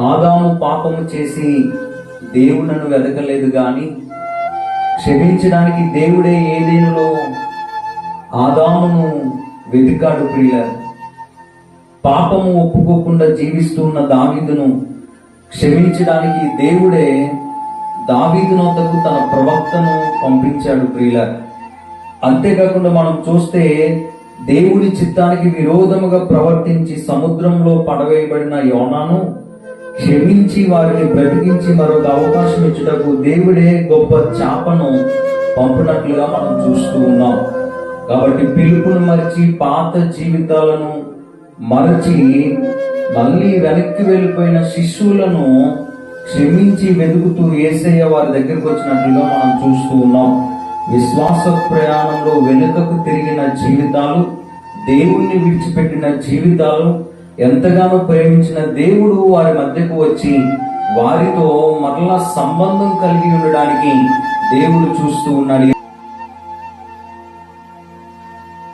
ఆదాము పాపము చేసి దేవుడను వెతకలేదు కానీ క్షమించడానికి దేవుడే ఏదేనులో ఆదామును వెతికాడు. ప్రియులారా, పాపము ఒప్పుకోకుండా జీవిస్తున్న దావీదును క్షమించడానికి దేవుడే దావీదునొద్దకు తన ప్రవక్తను పంపించాడు. ప్రియులారా, అంతేకాకుండా మనం చూస్తే దేవుడి చిత్తానికి విరోధముగా ప్రవర్తించి సముద్రంలో పడవేయబడిన యోనాను క్షమించి వారిని బ్రతికించి మరొక అవకాశం ఇచ్చుటకు దేవుడే గొప్ప చేపను పంపినట్లుగా మనం చూస్తూ ఉన్నాం. కాబట్టి పిలుపును మరిచి పాత జీవితాలను మరచి మళ్ళీ వెనక్కి వెళ్ళిపోయిన శిష్యులను క్షమించి వెతుకుతూ యేసయ్య వారి దగ్గరికి వచ్చినట్లుగా మనం చూస్తూ ఉన్నాం. విశ్వాస ప్రయాణంలో వెనుకకు తిరిగిన జీవితాలు, దేవుణ్ణి విడిచిపెట్టిన జీవితాలు, ఎంతగానో ప్రేమించిన దేవుడు వారి మధ్యకు వచ్చి వారితో మరలా సంబంధం కలిగి ఉండడానికి దేవుడు చూస్తూ ఉన్నాడు.